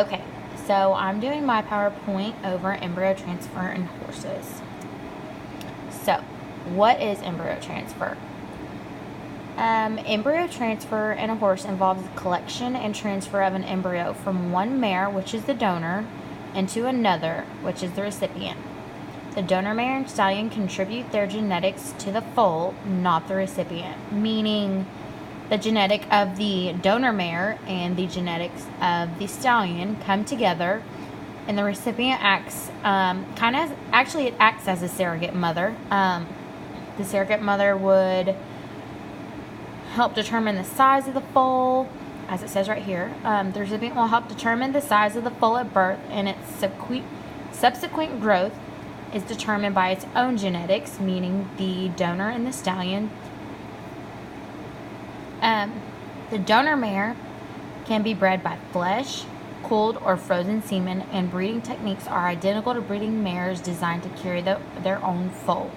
Okay, so I'm doing my PowerPoint over embryo transfer in horses. So, what is embryo transfer? Embryo transfer in a horse involves the collection and transfer of an embryo from one mare, which is the donor, into another, which is the recipient. The donor mare and stallion contribute their genetics to the foal, not the recipient, meaning the genetic of the donor mare and the genetics of the stallion come together, and the recipient acts it acts as a surrogate mother. The surrogate mother would help determine the size of the foal, as it says right here. The recipient will help determine the size of the foal at birth, and its subsequent growth is determined by its own genetics, meaning the donor and the stallion. The donor mare can be bred by flesh, cooled, or frozen semen, and breeding techniques are identical to breeding mares designed to carry their own foal.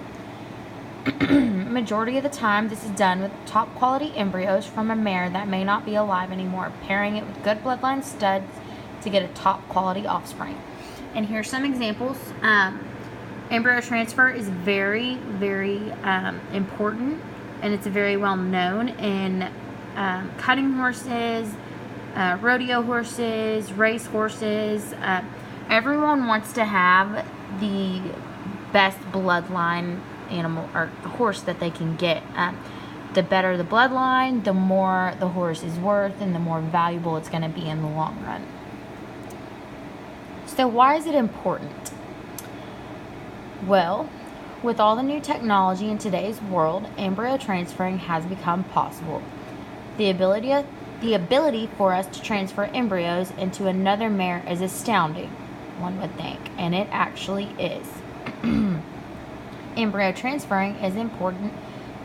Majority of the time, this is done with top quality embryos from a mare that may not be alive anymore, pairing it with good bloodline studs to get a top quality offspring. And here's some examples. Embryo transfer is very, very important, and it's very well known in cutting horses, rodeo horses, race horses. Everyone wants to have the best bloodline animal or horse that they can get. The better the bloodline, the more the horse is worth, and the more valuable it's going to be in the long run. So why is it important? Well, with all the new technology in today's world, embryo transferring has become possible. The ability for us to transfer embryos into another mare is astounding, one would think, and it actually is. Embryo transferring is important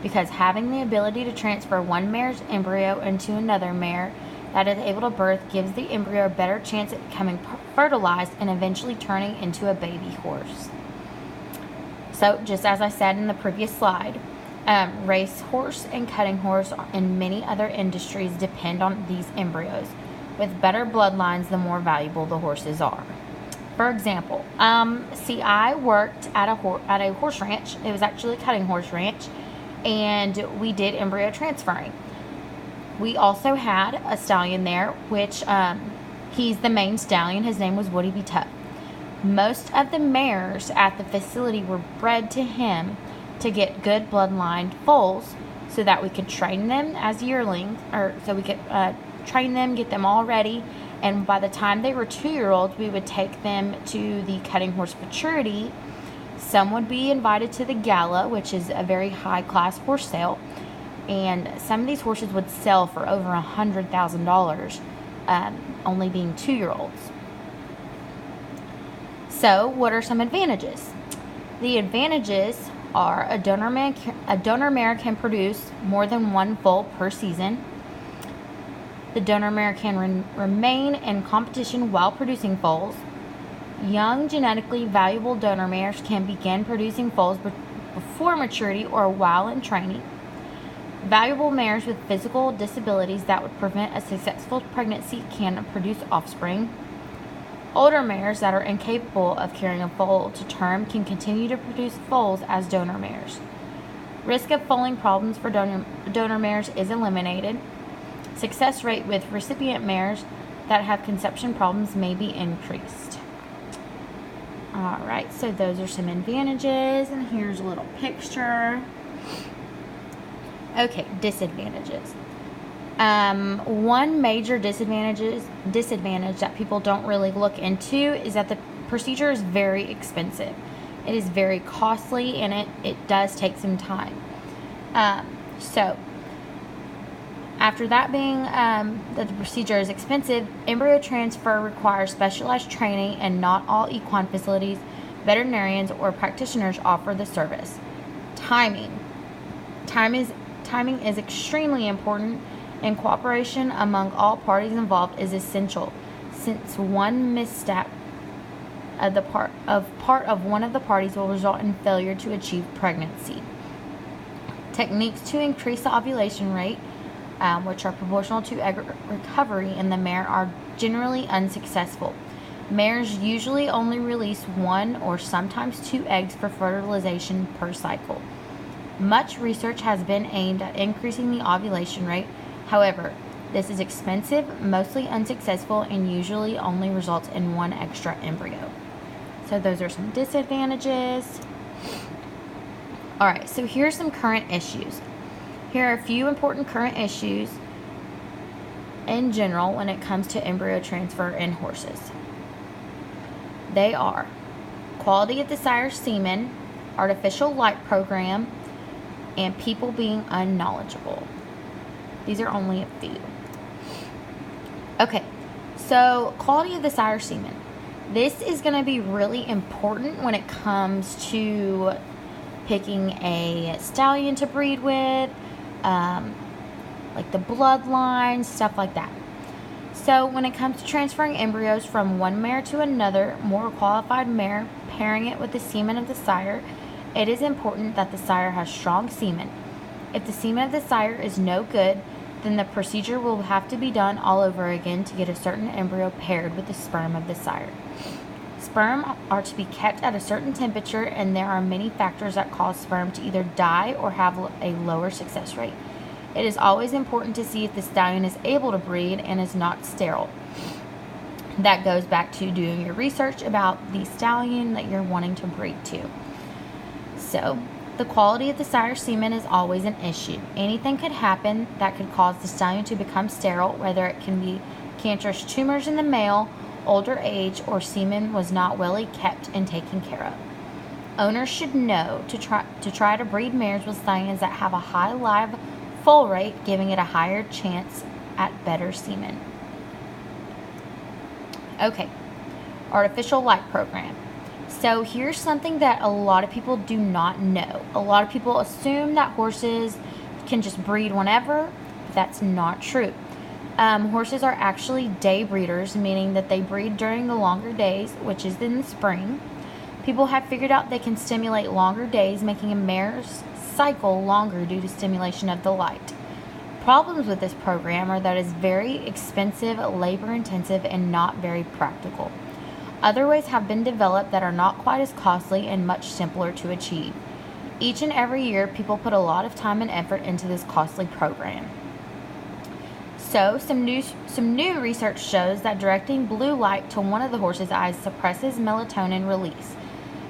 because having the ability to transfer one mare's embryo into another mare that is able to birth gives the embryo a better chance at becoming fertilized and eventually turning into a baby horse. So, just as I said in the previous slide, race horse and cutting horse and many other industries depend on these embryos. With better bloodlines, the more valuable the horses are. For example, I worked at a horse ranch. It was actually a cutting horse ranch, and we did embryo transferring. We also had a stallion there, which he's the main stallion. His name was Woody B. Tuck. Most of the mares at the facility were bred to him to get good bloodline foals so that we could train them as yearlings, or so we could train them, get them all ready, and by the time they were 2-year-olds, we would take them to the cutting horse maturity. Some would be invited to the gala, which is a very high-class horse sale, and some of these horses would sell for over $100,000, only being 2-year-olds. So, what are some advantages? The advantages are a donor mare can produce more than one foal per season. The donor mare can remain in competition while producing foals. Young, genetically valuable donor mares can begin producing foals before maturity or while in training. Valuable mares with physical disabilities that would prevent a successful pregnancy can produce offspring. Older mares that are incapable of carrying a foal to term can continue to produce foals as donor mares. Risk of foaling problems for donor mares is eliminated. Success rate with recipient mares that have conception problems may be increased. Alright, so those are some advantages, and here's a little picture. Okay, disadvantages. One major disadvantage that people don't really look into is that the procedure is very expensive. It is very costly, and it does take some time. So, after that being that the procedure is expensive, embryo transfer requires specialized training, and not all equine facilities, veterinarians, or practitioners offer the service. Timing is extremely important, and cooperation among all parties involved is essential, since one misstep of part of one of the parties will result in failure to achieve pregnancy. Techniques to increase the ovulation rate which are proportional to egg recovery in the mare, are generally unsuccessful. Mares usually only release 1 or sometimes 2 eggs for fertilization per cycle. Much research has been aimed at increasing the ovulation rate. However, this is expensive, mostly unsuccessful, and usually only results in 1 extra embryo. So those are some disadvantages. Alright, so here's some current issues. Here are a few important current issues in general when it comes to embryo transfer in horses. They are quality of the sire's semen, artificial light program, and people being unknowledgeable. These are only a few. Okay, so quality of the sire's semen. This is going to be really important when it comes to picking a stallion to breed with, like the bloodline, stuff like that. So when it comes to transferring embryos from one mare to another, more qualified mare, pairing it with the semen of the sire, it is important that the sire has strong semen. If the semen of the sire is no good, then the procedure will have to be done all over again to get a certain embryo paired with the sperm of the sire. Sperm are to be kept at a certain temperature, and there are many factors that cause sperm to either die or have a lower success rate. It is always important to see if the stallion is able to breed and is not sterile. That goes back to doing your research about the stallion that you're wanting to breed to. So, the quality of the sire semen is always an issue. Anything could happen that could cause the stallion to become sterile, whether it can be cancerous tumors in the male, older age, or semen was not well kept and taken care of. Owners should know to try to breed mares with stallions that have a high live foal rate, giving it a higher chance at better semen. Okay, artificial light program. So here's something that a lot of people do not know. A lot of people assume that horses can just breed whenever. That's not true. Horses are actually day breeders, meaning that they breed during the longer days, which is in the spring. People have figured out they can stimulate longer days, making a mare's cycle longer due to stimulation of the light. Problems with this program are that it's very expensive, labor intensive, and not very practical. Other ways have been developed that are not quite as costly and much simpler to achieve. Each and every year, people put a lot of time and effort into this costly program. So, some new research shows that directing blue light to one of the horse's eyes suppresses melatonin release,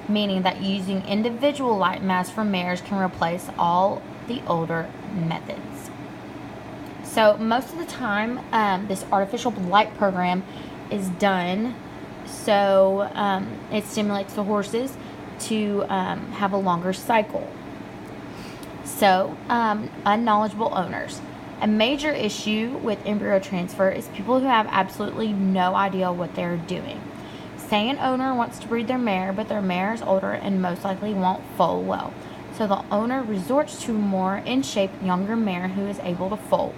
meaning that using individual light masks for mares can replace all the older methods. So, most of the time, this artificial light program is done so it stimulates the horses to have a longer cycle. So, unknowledgeable owners. A major issue with embryo transfer is people who have absolutely no idea what they're doing. Say an owner wants to breed their mare, but their mare is older and most likely won't foal well. So the owner resorts to a more in-shape, younger mare who is able to foal.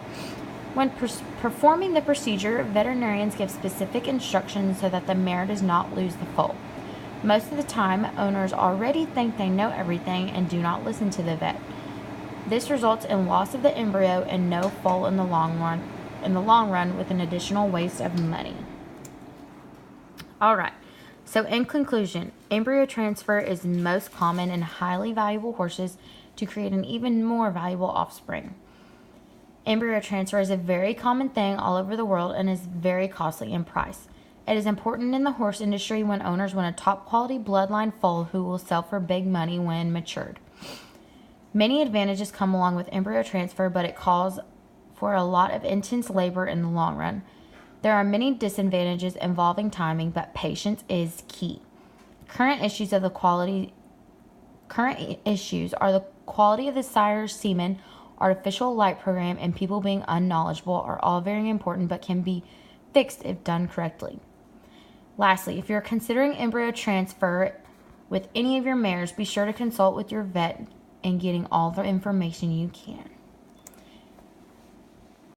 When performing the procedure, veterinarians give specific instructions so that the mare does not lose the foal. Most of the time, owners already think they know everything and do not listen to the vet. This results in loss of the embryo and no foal in the long run with an additional waste of money. Alright, so in conclusion, embryo transfer is most common in highly valuable horses to create an even more valuable offspring. Embryo transfer is a very common thing all over the world and is very costly in price. It is important in the horse industry when owners want a top quality bloodline foal who will sell for big money when matured. Many advantages come along with embryo transfer, but it calls for a lot of intense labor in the long run. There are many disadvantages involving timing, but patience is key. Current issues are the quality of the sire's semen, artificial light program, and people being unknowledgeable are all very important but can be fixed if done correctly. Lastly, if you're considering embryo transfer with any of your mares, be sure to consult with your vet and getting all the information you can.